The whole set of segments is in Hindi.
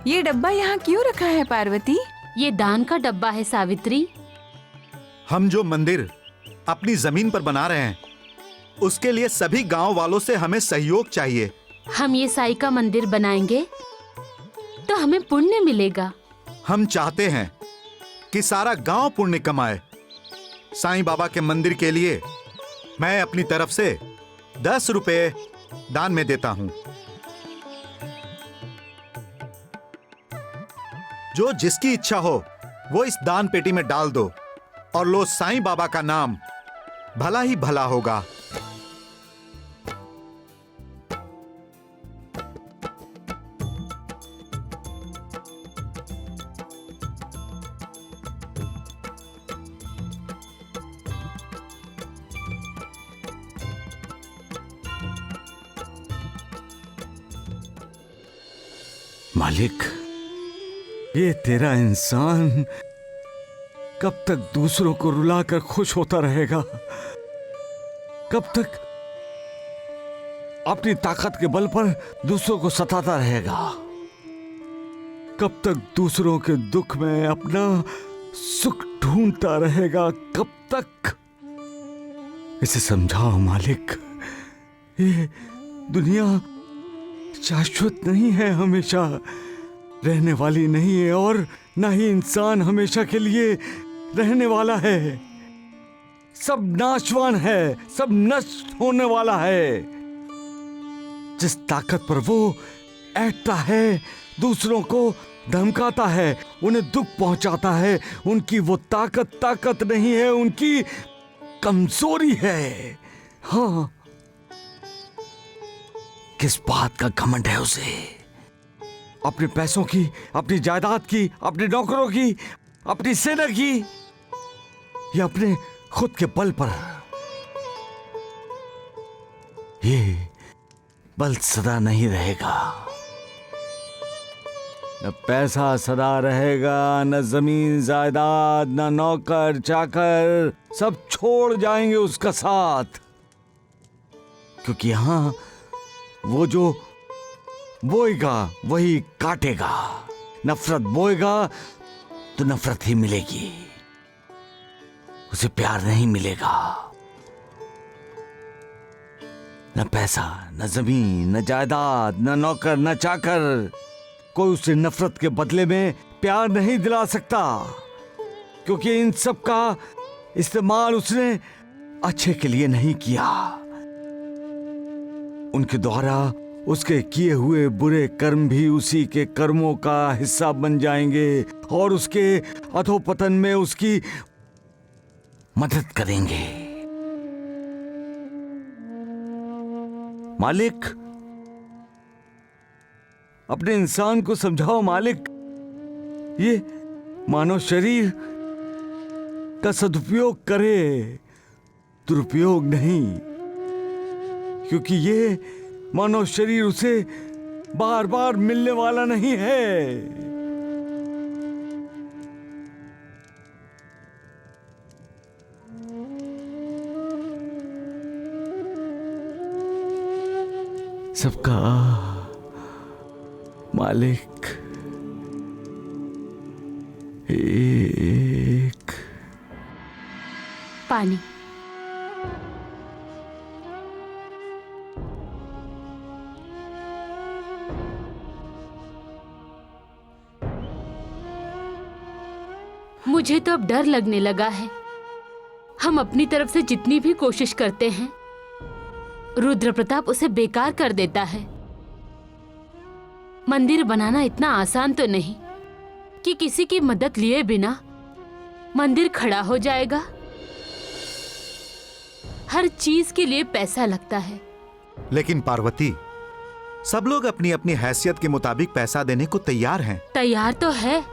ये डब्बा यहाँ क्यों रखा है पार्वती? ये दान का डब्बा है सावित्री। हम जो मंदिर अपनी जमीन पर बना रहे हैं उसके लिए सभी गांव वालों से हमें सहयोग चाहिए। हम ये साईं का मंदिर बनाएंगे तो हमें पुण्य मिलेगा। हम चाहते हैं कि सारा गांव पुण्य कमाए। साईं बाबा के मंदिर के लिए मैं अपनी तरफ से 10 रुपए दान में देता हूं। जो जिसकी इच्छा हो वो इस दान पेटी में डाल दो और लो, साईं बाबा का नाम भला ही भला होगा। मालिक, ये तेरा इंसान कब तक दूसरों को रुलाकर खुश होता रहेगा? कब तक अपनी ताकत के बल पर दूसरों को सताता रहेगा? कब तक दूसरों के दुख में अपना सुख ढूंढता रहेगा? कब तक? इसे समझाओ मालिक, ये दुनिया शाश्वत नहीं है, हमेशा रहने वाली नहीं है, और ना ही इंसान हमेशा के लिए रहने वाला है। सब नाशवान है, सब नष्ट होने वाला है। जिस ताकत पर वो ऐंठता है, दूसरों को धमकाता है, उन्हें दुख पहुंचाता है, उनकी वो ताकत नहीं है, उनकी कमजोरी है। हाँ, किस बात का घमंड है उसे? अपने पैसों की, अपनी जायदाद की, अपने नौकरों की, अपनी सेना की, या अपने खुद के बल पर? ये बल सदा नहीं रहेगा। न पैसा सदा रहेगा, न जमीन जायदाद, न नौकर चाकर, सब छोड़ जाएंगे उसका साथ। क्योंकि यहां वो जो बोएगा वही काटेगा। नफरत बोएगा तो नफरत ही मिलेगी, उसे प्यार नहीं मिलेगा। न पैसा, न जमीन, न जायदाद, न नौकर, न चाकर, कोई उसे नफरत के बदले में प्यार नहीं दिला सकता, क्योंकि इन सब का इस्तेमाल उसने अच्छे के लिए नहीं किया। उनके द्वारा उसके किए हुए बुरे कर्म भी उसी के कर्मों का हिस्सा बन जाएंगे और उसके अधोपतन में उसकी मदद करेंगे। मालिक, अपने इंसान को समझाओ मालिक, ये मानव शरीर का सदुपयोग करे, दुरुपयोग नहीं, क्योंकि ये मानव शरीर उसे बार बार मिलने वाला नहीं है। सबका मालिक एक। पानी। मुझे तो अब डर लगने लगा है। हम अपनी तरफ से जितनी भी कोशिश करते हैं, रुद्र प्रताप उसे बेकार कर देता है। मंदिर बनाना इतना आसान तो नहीं कि किसी की मदद लिए बिना मंदिर खड़ा हो जाएगा। हर चीज के लिए पैसा लगता है। लेकिन पार्वती, सब लोग अपनी अपनी हैसियत के मुताबिक पैसा देने को तैयार हैं। तैयार तो है,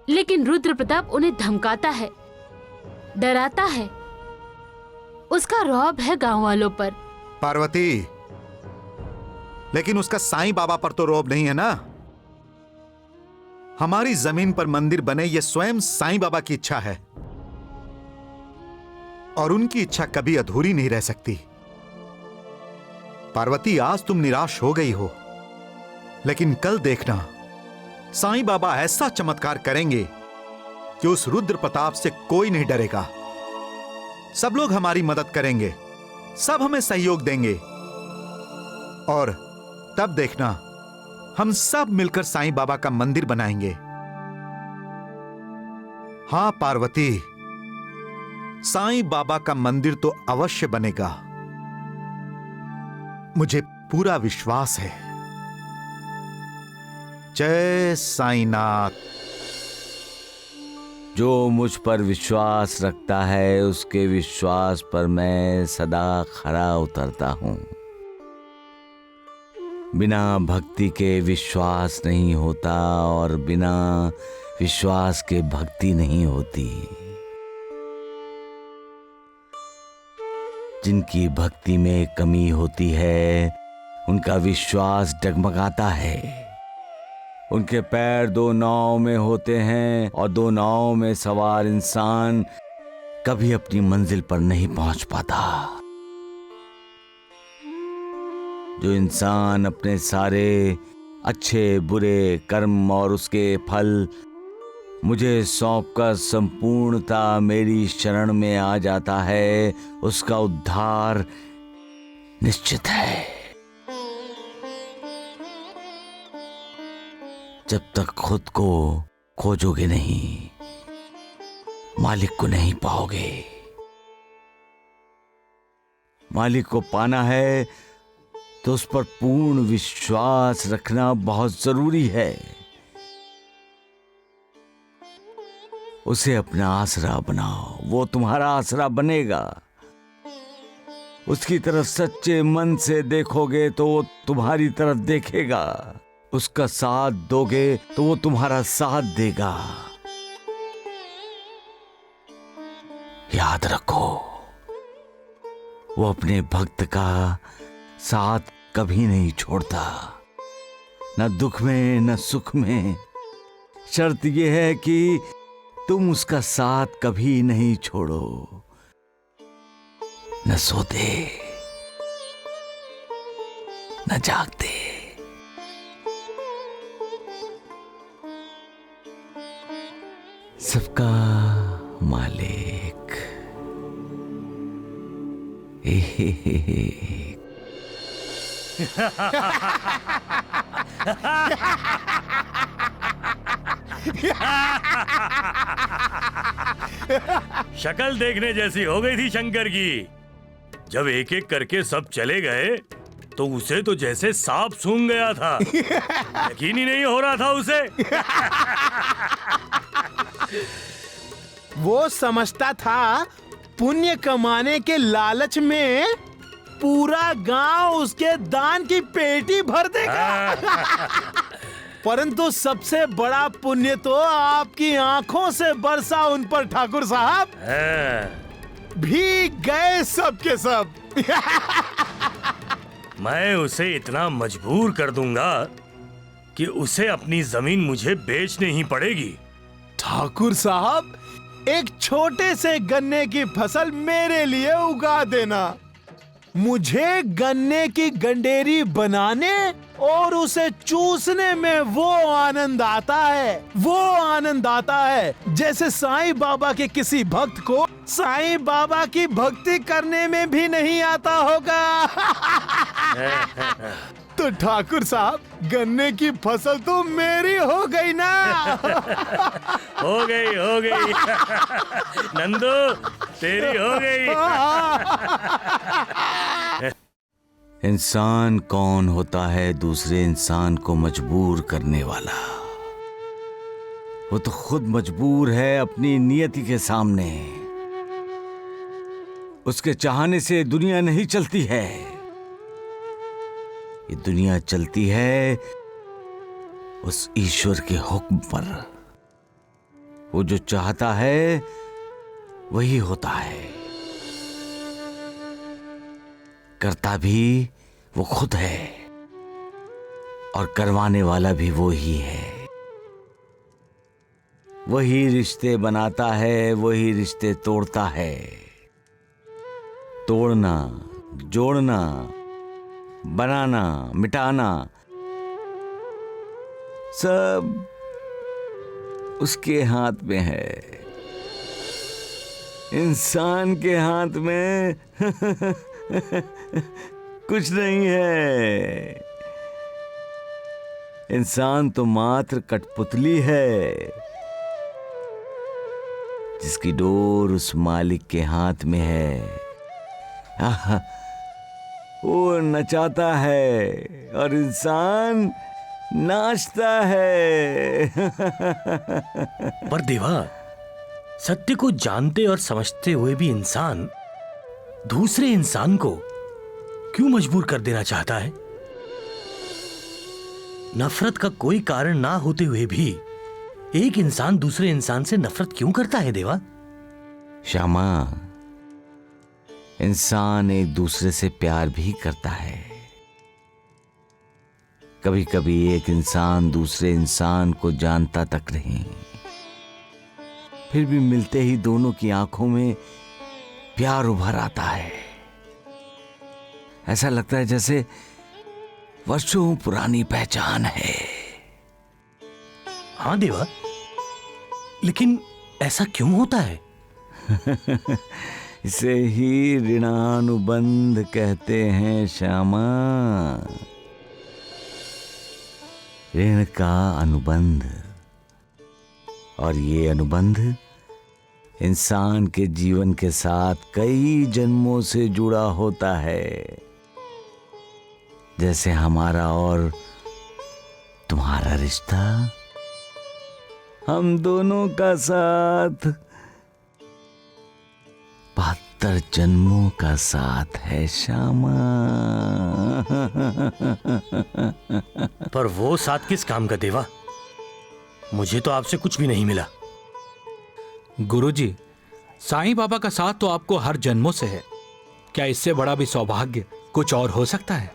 लेकिन रुद्र प्रताप उन्हें धमकाता है, डराता है। उसका रौब है गांव वालों पर। पार्वती, लेकिन उसका साईं बाबा पर तो रौब नहीं है ना। हमारी जमीन पर मंदिर बने ये स्वयं साईं बाबा की इच्छा है, और उनकी इच्छा कभी अधूरी नहीं रह सकती। पार्वती, आज तुम निराश हो गई हो, लेकिन कल देखना साईं बाबा ऐसा चमत्कार करेंगे कि उस रुद्र प्रताप से कोई नहीं डरेगा। सब लोग हमारी मदद करेंगे, सब हमें सहयोग देंगे और तब देखना हम सब मिलकर साईं बाबा का मंदिर बनाएंगे। हां पार्वती, साईं बाबा का मंदिर तो अवश्य बनेगा, मुझे पूरा विश्वास है। जय साईनाथ। जो मुझ पर विश्वास रखता है उसके विश्वास पर मैं सदा खरा उतरता हूं। बिना भक्ति के विश्वास नहीं होता और बिना विश्वास के भक्ति नहीं होती। जिनकी भक्ति में कमी होती है उनका विश्वास डगमगाता है। उनके पैर दो नाव में होते हैं और दो नाव में सवार इंसान कभी अपनी मंजिल पर नहीं पहुंच पाता। जो इंसान अपने सारे अच्छे बुरे कर्म और उसके फल मुझे सौंपकर संपूर्णता मेरी शरण में आ जाता है, उसका उद्धार निश्चित है। जब तक खुद को खोजोगे नहीं, मालिक को नहीं पाओगे। मालिक को पाना है तो उस पर पूर्ण विश्वास रखना बहुत जरूरी है। उसे अपना आसरा बनाओ, वो तुम्हारा आसरा बनेगा। उसकी तरफ सच्चे मन से देखोगे तो वो तुम्हारी तरफ देखेगा। उसका साथ दोगे तो वो तुम्हारा साथ देगा। याद रखो, वो अपने भक्त का साथ कभी नहीं छोड़ता, न दुख में न सुख में। शर्त यह है कि तुम उसका साथ कभी नहीं छोड़ो। न सोते न जागते। सबका मालिक एक। शक्ल देखने जैसी हो गई थी शंकर की। जब एक एक करके सब चले गए तो उसे तो जैसे सांप सूंघ गया था। यकीन ही नहीं हो रहा था उसे। वो समझता था पुण्य कमाने के लालच में पूरा गांव उसके दान की पेटी भर देगा। परंतु सबसे बड़ा पुण्य तो आपकी आंखों से बरसा उन पर ठाकुर साहब। भीग गए सब के सब। मैं उसे इतना मजबूर कर दूंगा कि उसे अपनी जमीन मुझे बेचनी ही पड़ेगी। ठाकुर साहब, एक छोटे से गन्ने की फसल मेरे लिए उगा देना। मुझे गन्ने की गंडेरी बनाने और उसे चूसने में वो आनंद आता है, वो आनंद आता है जैसे साईं बाबा के किसी भक्त को साईं बाबा की भक्ति करने में भी नहीं आता होगा। तो ठाकुर साहब, गन्ने की फसल तो मेरी हो गई ना। हो गई, हो गई। नंदू, तेरी हो गई। इंसान कौन होता है दूसरे इंसान को मजबूर करने वाला? वो तो खुद मजबूर है अपनी नियति के सामने। उसके चाहने से दुनिया नहीं चलती है। ये दुनिया चलती है उस ईश्वर के हुक्म पर। वो जो चाहता है वही होता है। करता भी वो खुद है और करवाने वाला भी वो ही है। वही रिश्ते बनाता है, वही रिश्ते तोड़ता है। तोड़ना, जोड़ना, बनाना, मिटाना सब उसके हाथ में है, इंसान के हाथ में कुछ नहीं है। इंसान तो मात्र कठपुतली है जिसकी डोर उस मालिक के हाथ में है। आहा, वो नचाता है और इंसान नाचता है। पर देवा, सत्य को जानते और समझते हुए भी इंसान दूसरे इंसान को क्यों मजबूर कर देना चाहता है? नफरत का कोई कारण ना होते हुए भी एक इंसान दूसरे इंसान से नफरत क्यों करता है देवा? श्यामा, इंसान एक दूसरे से प्यार भी करता है। कभी कभी एक इंसान दूसरे इंसान को जानता तक नहीं, फिर भी मिलते ही दोनों की आंखों में प्यार उभर आता है। ऐसा लगता है जैसे वर्षों पुरानी पहचान है। हाँ देवा, लेकिन ऐसा क्यों होता है? इसे ही ऋणानुबंध कहते हैं श्यामा। ऋण का अनुबंध। और ये अनुबंध इंसान के जीवन के साथ कई जन्मों से जुड़ा होता है, जैसे हमारा और तुम्हारा रिश्ता, हम दोनों का साथ 72 जन्मों का साथ है श्यामा। पर वो साथ किस काम का देवा? मुझे तो आपसे कुछ भी नहीं मिला। गुरुजी, साईं बाबा का साथ तो आपको हर जन्मों से है। क्या इससे बड़ा भी सौभाग्य कुछ और हो सकता है?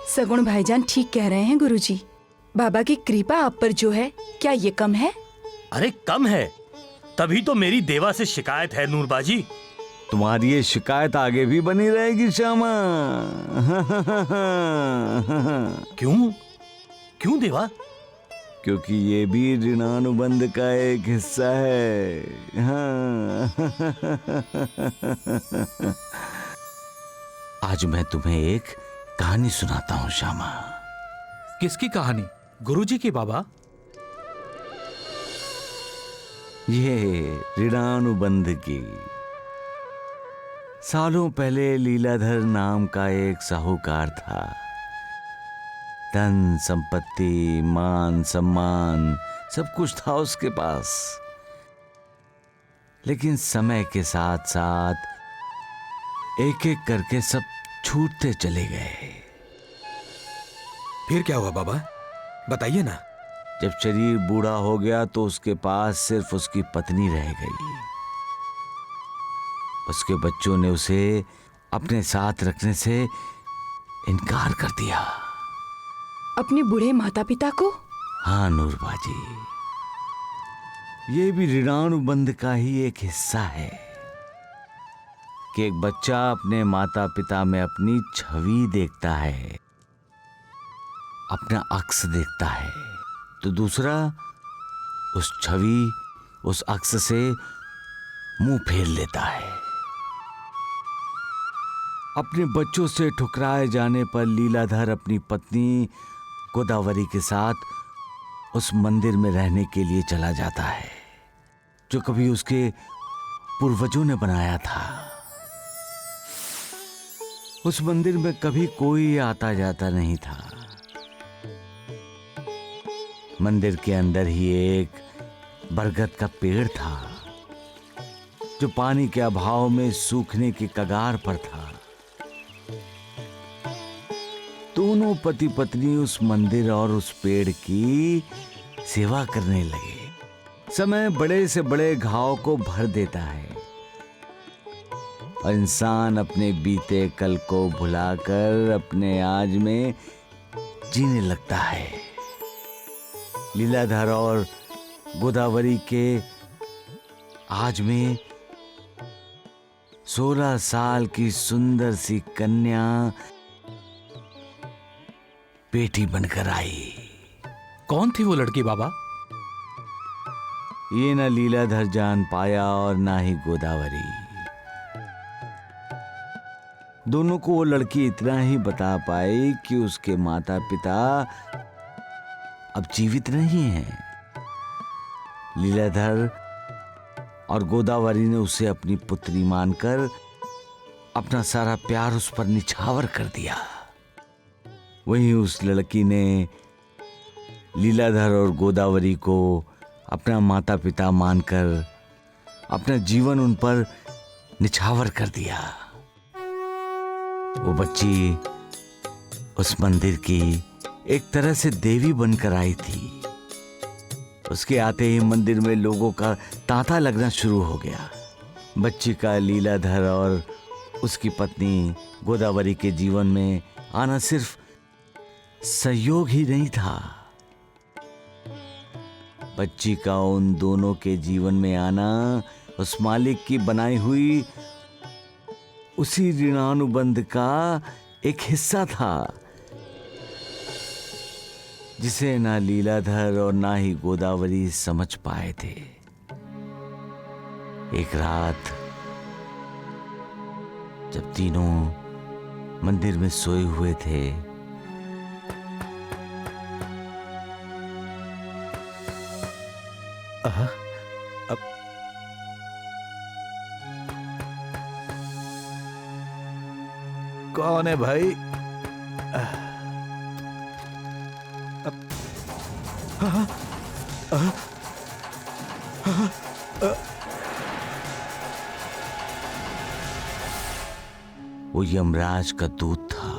सगुण भाईजान ठीक कह रहे हैं गुरुजी। बाबा की कृपा आप पर जो है, क्या ये कम है? अरे कम है, तभी तो मेरी देवा से शिकायत है नूरबाजी। तुम्हारी ये शिकायत आगे भी बनी रहेगी श्यामा। क्यों? क्यों देवा? क्योंकि ये भी ऋणानुबंध का एक हिस्सा है। हाँ। आज मैं तुम्हें एक कहानी सुनाता हूँ श्यामा। किसकी कहानी? गुरुजी की बाबा? ये ऋणानुबंध की। सालों पहले लीलाधर नाम का एक साहूकार था। धन संपत्ति, मान सम्मान सब कुछ था उसके पास। लेकिन समय के साथ साथ एक एक करके सब छूटते चले गए। फिर क्या हुआ बाबा, बताइए ना। जब शरीर बूढ़ा हो गया तो उसके पास सिर्फ उसकी पत्नी रह गई। उसके बच्चों ने उसे अपने साथ रखने से इनकार कर दिया। अपने बूढ़े माता पिता को? हाँ नूरबाजी, ये भी ऋणानुबंध का ही एक हिस्सा है कि एक बच्चा अपने माता पिता में अपनी छवि देखता है, अपना अक्स देखता है, तो दूसरा उस छवि, उस अक्स से मुंह फेर लेता है। अपने बच्चों से ठुकराए जाने पर लीलाधर अपनी पत्नी गोदावरी के साथ उस मंदिर में रहने के लिए चला जाता है जो कभी उसके पूर्वजों ने बनाया था। उस मंदिर में कभी कोई आता जाता नहीं था। मंदिर के अंदर ही एक बरगद का पेड़ था जो पानी के अभाव में सूखने की कगार पर था। दोनों पति पत्नी उस मंदिर और उस पेड़ की सेवा करने लगे। समय बड़े से बड़े घाव को भर देता है और इंसान अपने बीते कल को भुलाकर अपने आज में जीने लगता है। लीलाधर और गोदावरी के आज में 16 साल की सुंदर सी कन्या बेटी बनकर आई। कौन थी वो लड़की बाबा? ये ना लीलाधर जान पाया और ना ही गोदावरी। दोनों को वो लड़की इतना ही बता पाई कि उसके माता पिता अब जीवित नहीं हैं। लीलाधर और गोदावरी ने उसे अपनी पुत्री मानकर अपना सारा प्यार उस पर निछावर कर दिया। वहीं उस लड़की ने लीलाधर और गोदावरी को अपना माता पिता मानकर अपना जीवन उन पर निछावर कर दिया। वो बच्ची उस मंदिर की एक तरह से देवी बनकर आई थी। उसके आते ही मंदिर में लोगों का तांता लगना शुरू हो गया। बच्ची का लीलाधर और उसकी पत्नी गोदावरी के जीवन में आना सिर्फ सहयोग ही नहीं था, बच्ची का उन दोनों के जीवन में आना उस मालिक की बनाई हुई उसी ऋणानुबंध का एक हिस्सा था, जिसे ना लीलाधर और ना ही गोदावरी समझ पाए थे। एक रात जब तीनों मंदिर में सोए हुए थे, कौन है भाई? वो यमराज का दूत था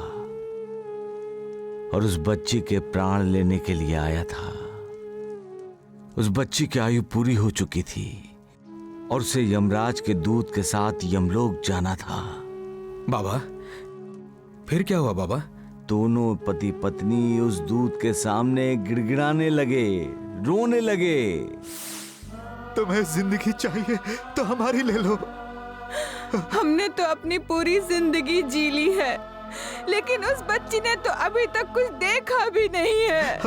और उस बच्ची के प्राण लेने के लिए आया था। उस बच्ची की आयु पूरी हो चुकी थी और उसे यमराज के दूत के साथ यमलोक जाना था। बाबा, फिर क्या हुआ बाबा? दोनों पति पत्नी उस दूत के सामने गिड़गिड़ाने लगे, रोने लगे। तुम्हें जिंदगी चाहिए तो हमारी ले लो। हमने तो अपनी पूरी जिंदगी जी ली है, लेकिन उस बच्ची ने तो अभी तक कुछ देखा भी नहीं है।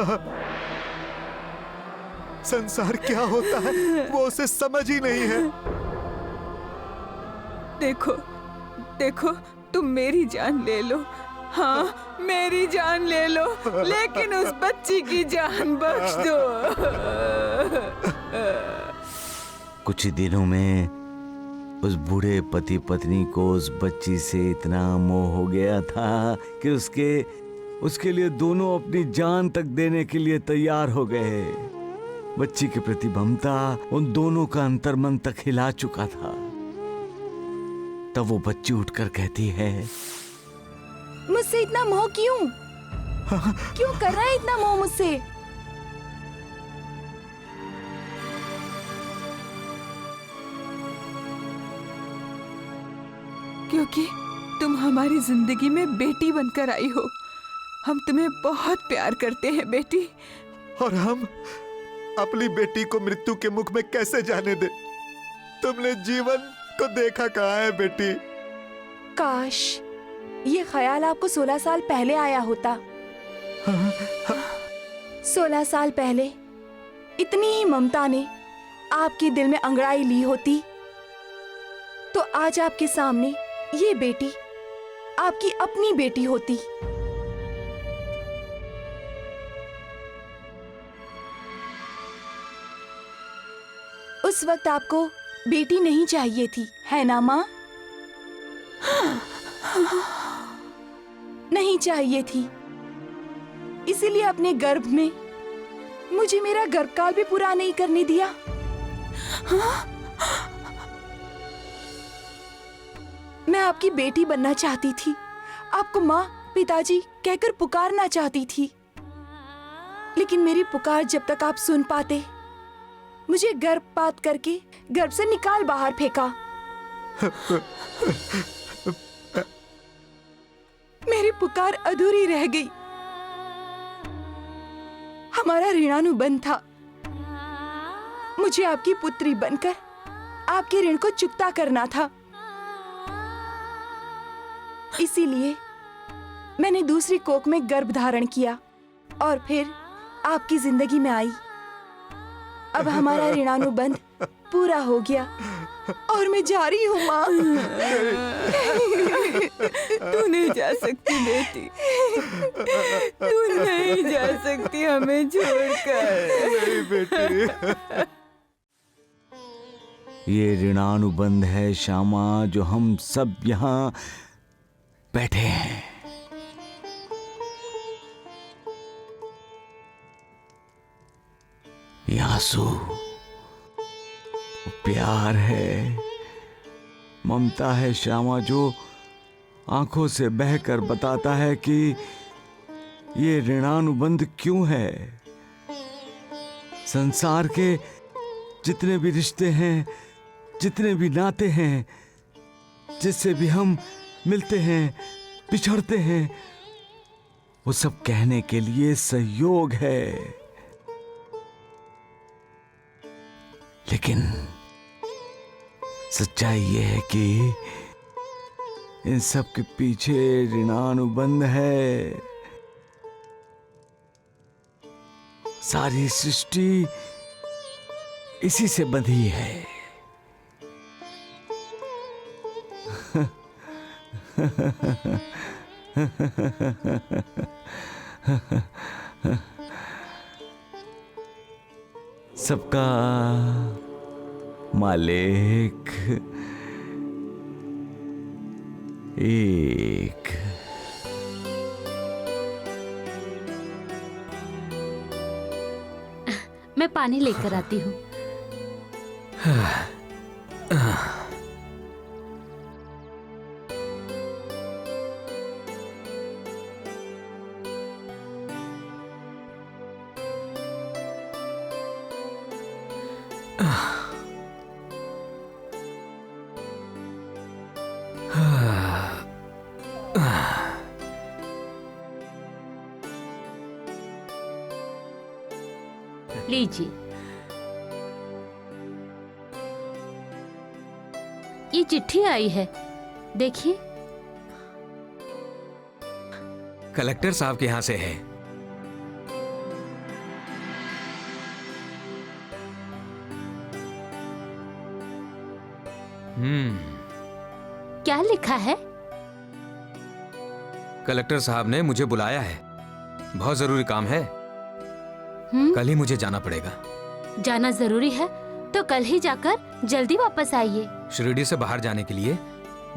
संसार क्या होता है वो उसे समझ ही नहीं है। देखो देखो, तुम मेरी जान ले लो, हाँ मेरी जान ले लो, लेकिन उस बच्ची की जान बख्श दो। कुछ ही दिनों में उस बूढ़े पति पत्नी को उस बच्ची से इतना मोह हो गया था कि उसके लिए दोनों अपनी जान तक देने के लिए तैयार हो गए। बच्ची के प्रति ममता उन दोनों का अंतर्मन तक हिला चुका था। तब वो बच्ची उठकर कहती है, मुझसे इतना मोह क्यों? क्यों कर रहा है इतना मोह मुझसे? क्योंकि तुम हमारी जिंदगी में बेटी बनकर आई हो। हम तुम्हें बहुत प्यार करते हैं बेटी। और हम अपनी बेटी को मृत्यु के मुख में कैसे जाने दे? तुमने जीवन को देखा कहाँ है बेटी? काश ये ख्याल आपको 16 साल पहले आया होता। 16 साल पहले इतनी ही ममता ने आपके दिल में अंगड़ाई ली होती तो आज आपके सामने ये बेटी आपकी अपनी बेटी होती। उस वक्त आपको बेटी नहीं चाहिए थी, है ना माँ? नहीं चाहिए थी, इसीलिए अपने गर्भ में मुझे मेरा गर्भकाल भी पूरा नहीं करने दिया। मैं आपकी बेटी बनना चाहती थी, आपको माँ पिताजी कहकर पुकारना चाहती थी, लेकिन मेरी पुकार जब तक आप सुन पाते, मुझे गर्भपात करके गर्भ से निकाल बाहर फेंका। मेरी पुकार अधूरी रह गई। हमारा ऋणानुबंध था। मुझे आपकी पुत्री बनकर आपके ऋण को चुकता करना था। इसीलिए मैंने दूसरी कोख में गर्भ धारण किया और फिर आपकी जिंदगी में आई। अब हमारा ऋणानुबंध पूरा हो गया और मैं जा रही हूँ माँ। तू नहीं जा सकती बेटी, तू नहीं जा सकती हमें छोड़कर। नहीं बेटी। ये ऋणानुबंध है श्यामा, जो हम सब यहाँ बैठे हैं। ये आंसू प्यार है, ममता है श्यामा, जो आंखों से बहकर बताता है कि ये ऋणानुबंध क्यों है। संसार के जितने भी रिश्ते हैं, जितने भी नाते हैं, जिससे भी हम मिलते हैं, बिछड़ते हैं, वो सब कहने के लिए सहयोग है। लेकिन सच्चाई ये है कि इन सब के पीछे ऋणानुबंध है। सारी सृष्टि इसी से बंधी है। सबका मालिक एक। मैं पानी लेकर आती हूँ। लीजिए, ये चिट्ठी आई है, देखिए। कलेक्टर साहब के यहाँ से है। क्या लिखा है? कलेक्टर साहब ने मुझे बुलाया है, बहुत जरूरी काम है। कल ही मुझे जाना पड़ेगा। जाना जरूरी है तो कल ही जाकर जल्दी वापस आइए। शिरडी से बाहर जाने के लिए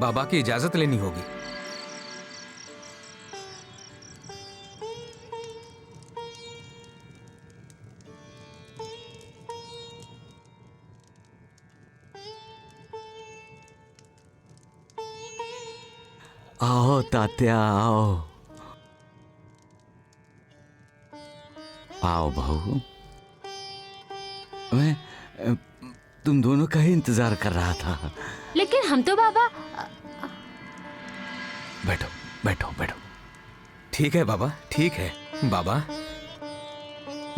बाबा की इजाजत लेनी होगी। आओ तात्या, आओ आओ बहू। मैं तुम दोनों का ही इंतजार कर रहा था। लेकिन हम तो बाबा। बैठो बैठो बैठो। ठीक है बाबा, ठीक है। बाबा,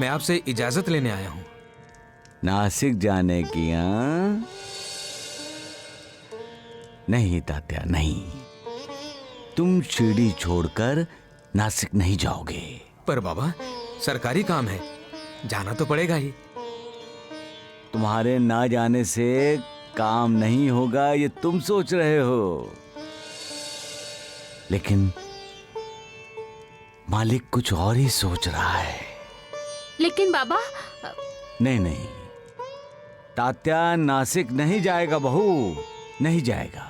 मैं आपसे इजाजत लेने आया हूँ। नासिक जाने की? नहीं तात्या, नहीं। तुम शिरडी छोड़कर नासिक नहीं जाओगे। पर बाबा, सरकारी काम है, जाना तो पड़ेगा ही। तुम्हारे ना जाने से काम नहीं होगा, ये तुम सोच रहे हो। लेकिन मालिक कुछ और ही सोच रहा है। लेकिन बाबा। नहीं नहीं, तात्या नासिक नहीं जाएगा बहू, नहीं जाएगा।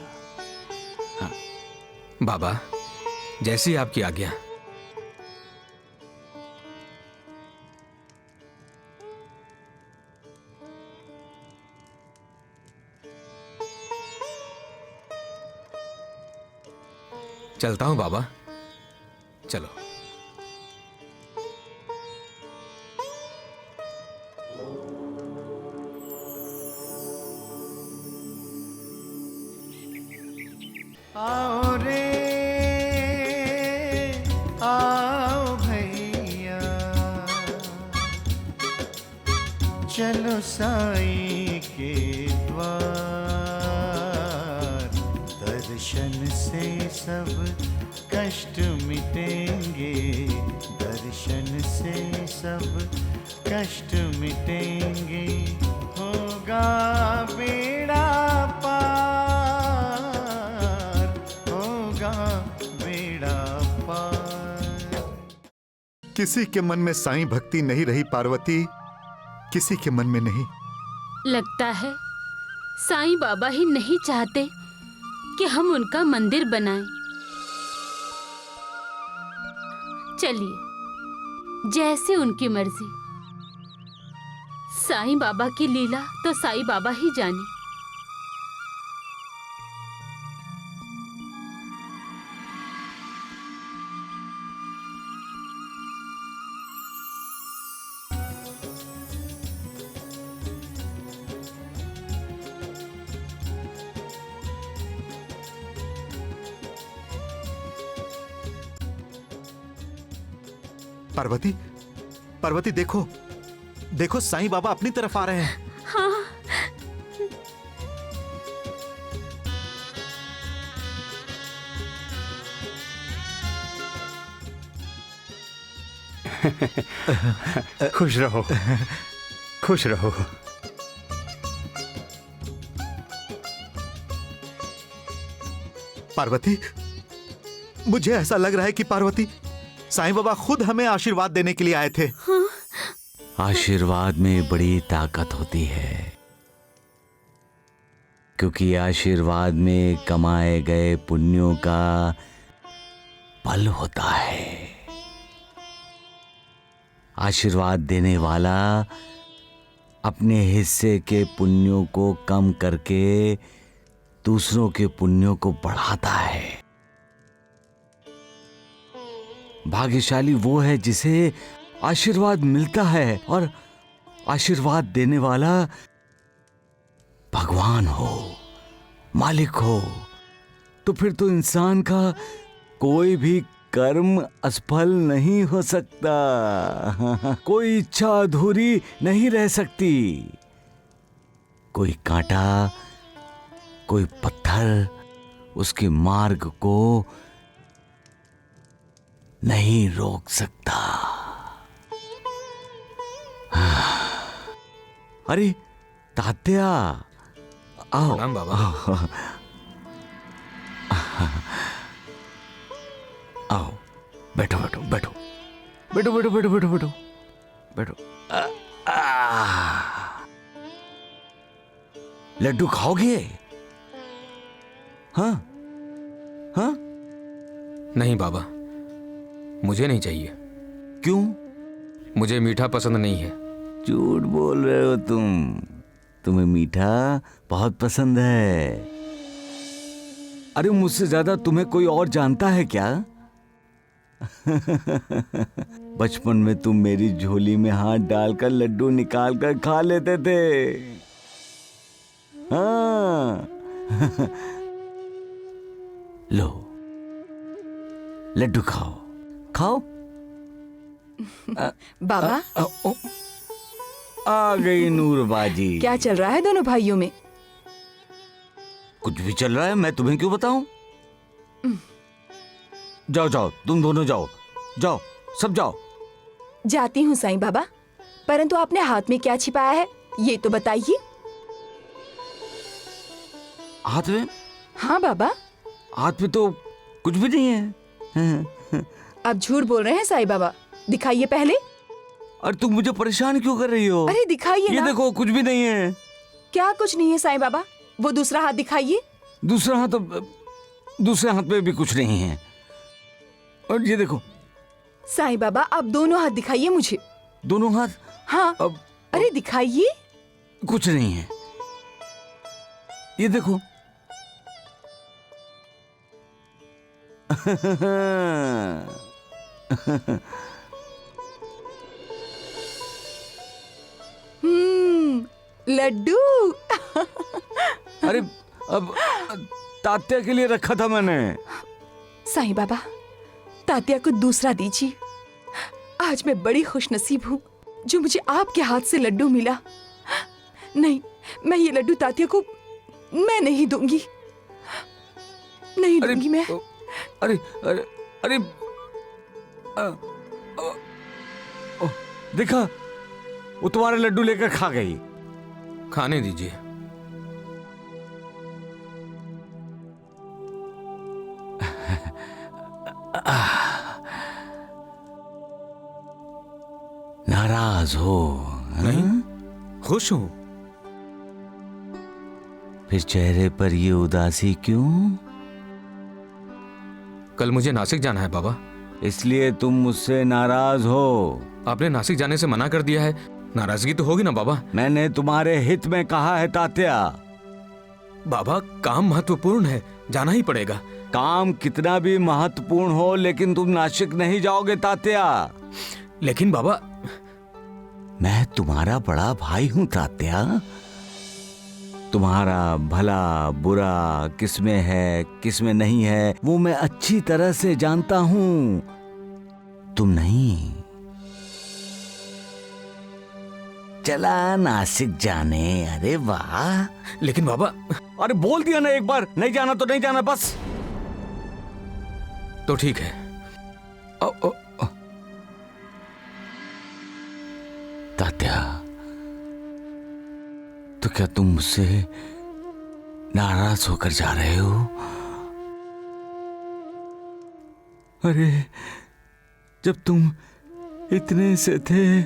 बाबा, जैसी आपकी आज्ञा। चलता हूं बाबा, चलो। आओ रे आओ भैया, चलो साईं के द्वार, दर्शन से सब कष्ट मिटेंगे, दर्शन से सब कष्ट मिटेंगे, होगा बेड़ा पार, होगा बेड़ा पार। किसी के मन में साईं भक्ति नहीं रही पार्वती, किसी के मन में नहीं। लगता है साईं बाबा ही नहीं चाहते कि हम उनका मंदिर बनाएं। चलिए, जैसे उनकी मर्जी। साईं बाबा की लीला तो साईं बाबा ही जाने। पार्वती, पार्वती देखो, देखो साईं बाबा अपनी तरफ आ रहे हैं। हाँ। खुश रहो, खुश रहो। पार्वती, मुझे ऐसा लग रहा है कि पार्वती, साईं बाबा खुद हमें आशीर्वाद देने के लिए आए थे। हाँ। आशीर्वाद में बड़ी ताकत होती है, क्योंकि आशीर्वाद में कमाए गए पुण्यों का फल होता है। आशीर्वाद देने वाला अपने हिस्से के पुण्यों को कम करके दूसरों के पुण्यों को बढ़ाता है। भाग्यशाली वो है जिसे आशीर्वाद मिलता है, और आशीर्वाद देने वाला भगवान हो, मालिक हो। तो फिर तो इंसान का कोई भी कर्म असफल नहीं हो सकता। कोई इच्छा अधूरी नहीं रह सकती। कोई कांटा, कोई पत्थर उसके मार्ग को नहीं रोक सकता। अरे तात्या, आओ। प्रणाम बाबा। आओ, बैठो बैठो बैठो बैठो बैठो बैठो बैठो बैठो बैठो। लड्डू खाओगे? हाँ हाँ। नहीं बाबा, मुझे नहीं चाहिए। क्यों? मुझे मीठा पसंद नहीं है। झूठ बोल रहे हो तुम। तुम्हें मीठा बहुत पसंद है। अरे मुझसे ज्यादा तुम्हें कोई और जानता है क्या? बचपन में तुम मेरी झोली में हाथ डालकर लड्डू निकालकर खा लेते थे। हाँ। लो, लड्डू खाओ खाओ। बाबा, आ गई नूरबाजी। क्या चल रहा है दोनों भाइयों में? कुछ भी चल रहा है, मैं तुम्हें क्यों बताऊं? जाओ जाओ, तुम दोनों जाओ जाओ, सब जाओ। जाती हूँ साईं बाबा, परंतु आपने हाथ में क्या छिपाया है ये तो बताइए। हाथ में? हाँ बाबा। हाथ में तो कुछ भी नहीं है। आप झूठ बोल रहे हैं साईं बाबा, दिखाइए पहले। अरे तुम मुझे परेशान क्यों कर रही हो? अरे दिखाइए ना। ये देखो, कुछ भी नहीं है। क्या कुछ नहीं है साईं बाबा? वो दूसरा हाथ दिखाइए। दूसरे हाथ में भी कुछ नहीं है। और ये देखो। साईं बाबा, आप दोनों हाथ दिखाइए मुझे। दोनों हाथ? हाँ। अरे दिखाइए। कुछ नहीं है। ये देखो। लड्डू। अरे अब तात्या के लिए रखा था मैंने। साईं बाबा, तात्या को दूसरा दीजिए। आज मैं बड़ी खुशनसीब हूँ जो मुझे आपके हाथ से लड्डू मिला। नहीं, मैं ये लड्डू तात्या को मैं नहीं दूंगी, नहीं दूंगी मैं। अरे अरे अरे देखा, वो तुम्हारे लड्डू लेकर खा गई। खाने दीजिए। नाराज हो? नहीं, खुश हूं। फिर चेहरे पर ये उदासी क्यों? कल मुझे नासिक जाना है बाबा। इसलिए तुम मुझसे नाराज हो? आपने नासिक जाने से मना कर दिया है, नाराजगी तो होगी ना बाबा। मैंने तुम्हारे हित में कहा है तात्या। बाबा काम महत्वपूर्ण है, जाना ही पड़ेगा। काम कितना भी महत्वपूर्ण हो, लेकिन तुम नासिक नहीं जाओगे तात्या। लेकिन बाबा, मैं तुम्हारा बड़ा भाई हूं तात्या। तुम्हारा भला बुरा किसमें है किसमें नहीं है वो मैं अच्छी तरह से जानता हूं, तुम नहीं। चला नासिक जाने। अरे वाह। लेकिन बाबा। अरे बोल दिया ना एक बार, नहीं जाना तो नहीं जाना बस। तो ठीक है। तात्या, तो क्या तुम मुझसे नाराज होकर जा रहे हो? अरे जब तुम इतने से थे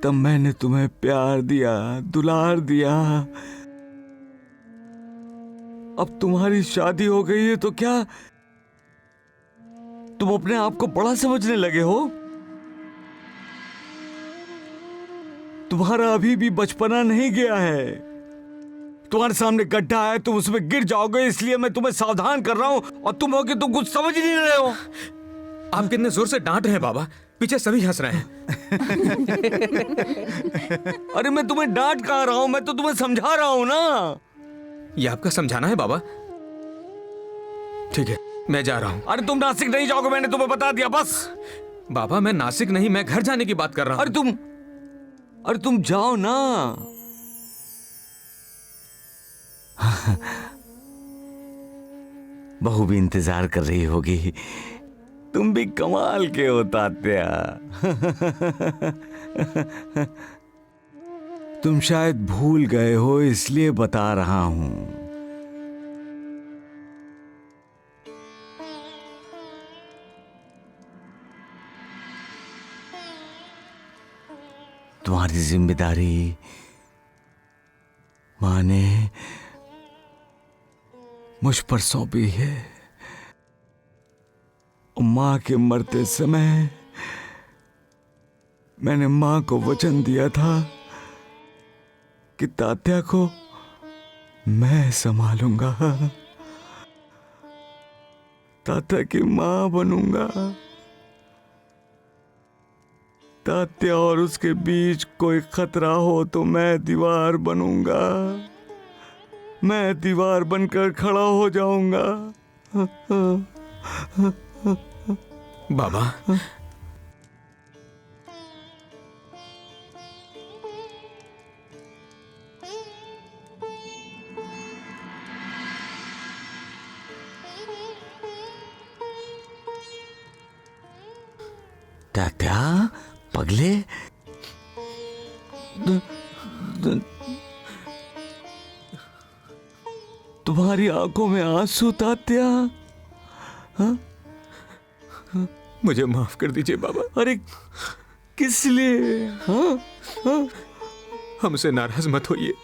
तब मैंने तुम्हें प्यार दिया, दुलार दिया। अब तुम्हारी शादी हो गई है तो क्या तुम अपने आप को बड़ा समझने लगे हो? तुम्हारा अभी भी बचपना नहीं गया है। तुम्हारे सामने गड्ढा है, तुम उसमें गिर जाओगे, इसलिए मैं तुम्हें सावधान कर रहा हूं। और तुम हो कि तुम कुछ समझ ही नहीं रहे हो। आप कितने जोर से डांट रहे हैं बाबा, पीछे सभी हंस रहे हैं। अरे मैं तुम्हें डांट कह रहा हूं, मैं तो तुम्हें समझा रहा हूं ना। ये आपका समझाना है बाबा? ठीक है, मैं जा रहा हूं। अरे तुम नासिक नहीं जाओगे, मैंने तुम्हें बता दिया बस। बाबा मैं नासिक नहीं, मैं घर जाने की बात कर रहा हूं। अरे तुम जाओ ना। बहू भी इंतजार कर रही होगी। तुम भी कमाल के हो तात्या। तुम शायद भूल गए हो, इसलिए बता रहा हूं। तुम्हारी जिम्मेदारी मां ने मुझ पर सौंपी है। मां के मरते समय मैंने मां को वचन दिया था कि तात्या को मैं संभालूंगा, तात्या की मां बनूंगा। तात्या और उसके बीच कोई खतरा हो तो मैं दीवार बनूंगा, मैं दीवार बनकर खड़ा हो जाऊंगा। बाबा तात्या पगले, तुम्हारी आंखों में आंसू तात्या। हाँ? मुझे माफ कर दीजिए बाबा। अरे किस लिए? हाँ? हाँ? हमसे नाराज मत होइए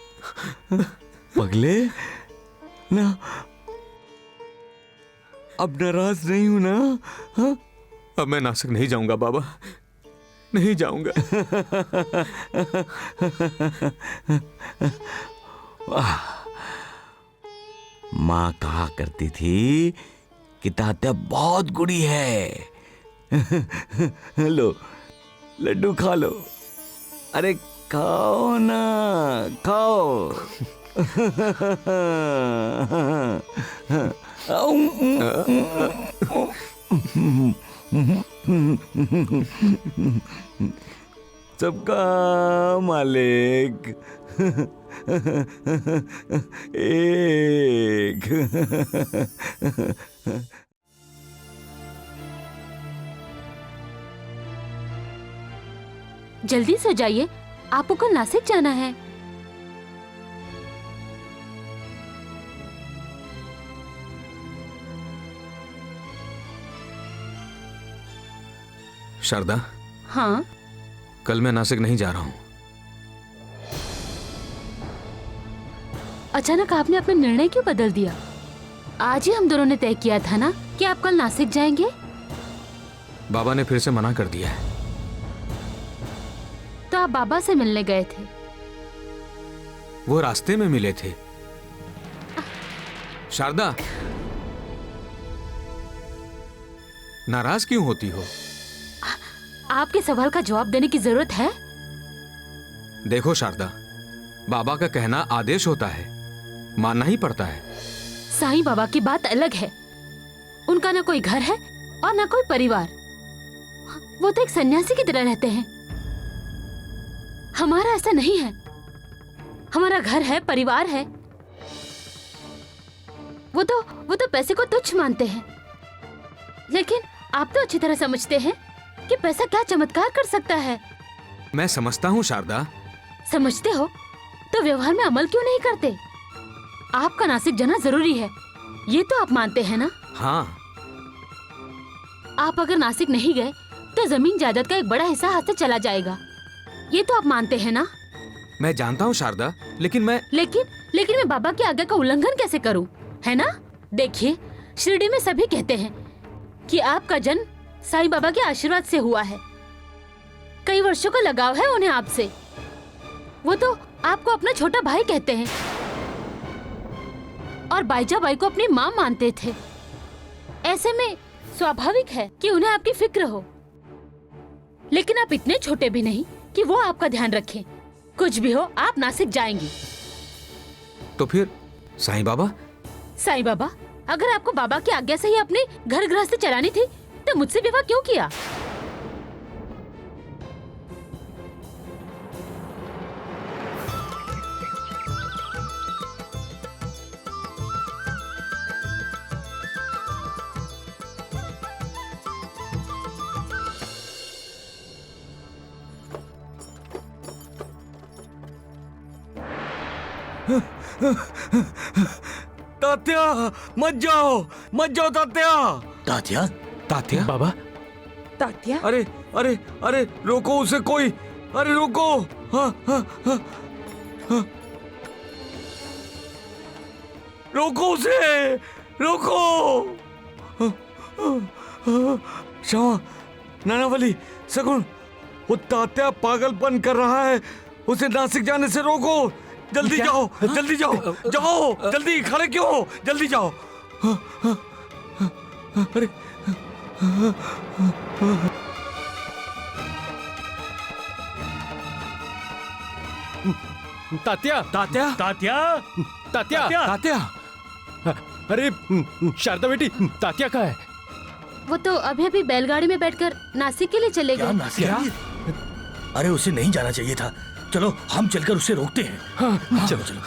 पगले ना, अब नाराज नहीं हूं ना। हाँ? अब मैं नासिक नहीं जाऊंगा बाबा, नहीं जाऊंगा। माँ कहा करती थी कि तात्या बहुत गुड़ी है। लो लड्डू खा लो। अरे खाओ ना, खाओ। सबका मालिक। एक। जल्दी से जाइए, आपको कल नासिक जाना है। शारदा, हाँ, कल मैं नासिक नहीं जा रहा हूँ। अचानक आपने अपना निर्णय क्यों बदल दिया? आज ही हम दोनों ने तय किया था ना कि आप कल नासिक जाएंगे। बाबा ने फिर से मना कर दिया है। तो आप बाबा से मिलने गए थे? वो रास्ते में मिले थे। शारदा, नाराज क्यों होती हो? आपके सवाल का जवाब देने की जरूरत है? देखो शारदा, बाबा का कहना आदेश होता है, मानना ही पड़ता है। साईं बाबा की बात अलग है। उनका ना कोई घर है और ना कोई परिवार। वो तो एक सन्यासी की तरह रहते हैं। हमारा ऐसा नहीं है। हमारा घर है, परिवार है। वो तो पैसे को तुच्छ मानते हैं। लेकिन आप तो अच्छी तरह समझते हैं कि पैसा क्या चमत्कार कर सकता है। मैं समझता हूँ शारदा। समझते हो तो व्यवहार में अमल क्यों नहीं करते? आपका नासिक जाना जरूरी है, ये तो आप मानते हैं ना? हाँ। आप अगर नासिक नहीं गए तो जमीन जायदाद का एक बड़ा हिस्सा हाथ से चला जाएगा, ये तो आप मानते हैं ना? मैं जानता हूँ शारदा, लेकिन मैं बाबा की आज्ञा का उल्लंघन कैसे करूँ, है ना? देखिए, शिरडी में सभी कहते हैं कि आपका जन्म साईं बाबा के आशीर्वाद से हुआ है। कई वर्षों का लगाव है उन्हें आपसे। वो तो आपको अपना छोटा भाई कहते हैं और बाईजा बाई को अपनी माँ मानते थे। ऐसे में स्वाभाविक है कि उन्हें आपकी फिक्र हो। लेकिन आप इतने छोटे भी नहीं कि वो आपका ध्यान रखें। कुछ भी हो, आप नासिक जाएंगी। तो फिर साईं बाबा? साईं बाबा, अगर आपको बाबा की आज्ञा से ही अपने घर गृहस्थी चलानी थी तो मुझसे विवाह क्यों किया? तात्या, मत जाओ तात्या। तात्या? तात्या? बाबा? तात्या, अरे अरे अरे, रोको उसे कोई। अरे रोको। हाँ, हाँ, हाँ, हाँ। रोको उसे, रोको। हाँ, हाँ, हाँ। क्षमा, नानावली, सगुन, वो तात्या पागलपन कर रहा है। उसे नासिक जाने से रोको। जल्दी जाओ, जल्दी जाओ, जाओ जल्दी। खड़े क्यों हो? जल्दी जाओ। हाँ, हाँ, हाँ, अरे तात्या, तात्या? तात्या? तात्या, तात्या? अरे शारदा बेटी, तात्या कहाँ है? वो तो अभी अभी बैलगाड़ी में बैठकर नासिक के लिए चले क्या गए। नासिक? अरे उसे नहीं जाना चाहिए था। चलो हम चलकर उसे रोकते हैं। हाँ, चलो चलो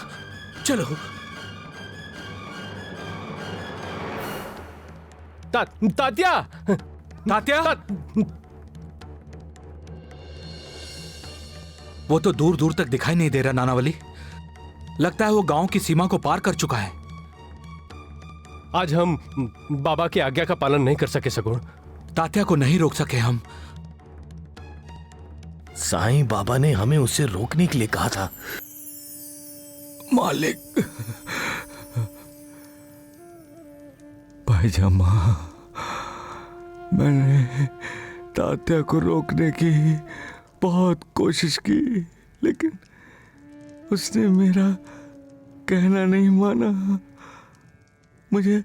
चलो। तात्या, तात्या? वो तो दूर दूर तक दिखाई नहीं दे रहा नानावली। लगता है वो गांव की सीमा को पार कर चुका है। आज हम बाबा की आज्ञा का पालन नहीं कर सके सगुण। तात्या को नहीं रोक सके हम। साईं बाबा ने हमें उसे रोकने के लिए कहा था। मालिक, भाईजामा, मैंने तात्या को रोकने की बहुत कोशिश की, लेकिन उसने मेरा कहना नहीं माना। मुझे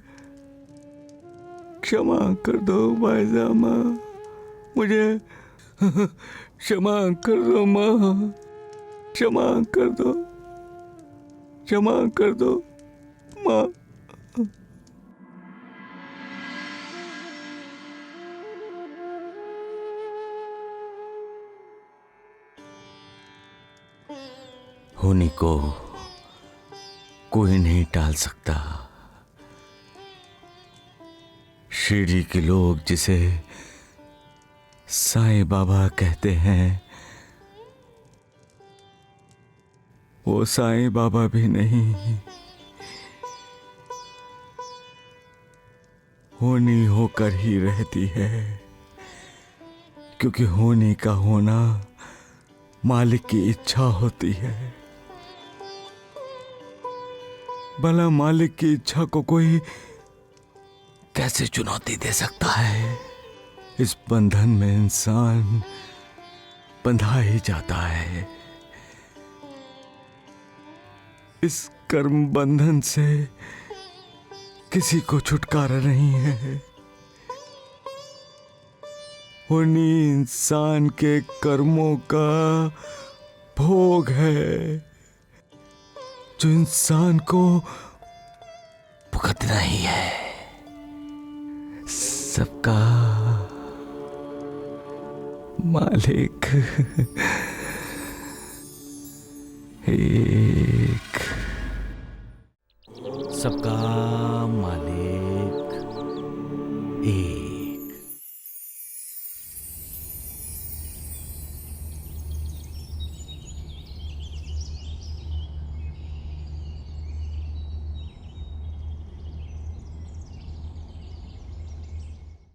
क्षमा कर दो भाईजामा, मुझे क्षमा कर दो माँ, क्षमा कर दो, क्षमा कर दो माँ। होनी को कोई नहीं टाल सकता। शिरडी के लोग जिसे साईं बाबा कहते हैं, वो साईं बाबा भी नहीं, होनी होकर ही रहती है, क्योंकि होनी का होना मालिक की इच्छा होती है। भला मालिक की इच्छा को कोई कैसे चुनौती दे सकता है? इस बंधन में इंसान बंधा ही जाता है। इस कर्म बंधन से किसी को छुटकारा नहीं है। होनी इंसान के कर्मों का भोग है, जो इंसान को भुगतना ही है। सबका मालिक एक, सबका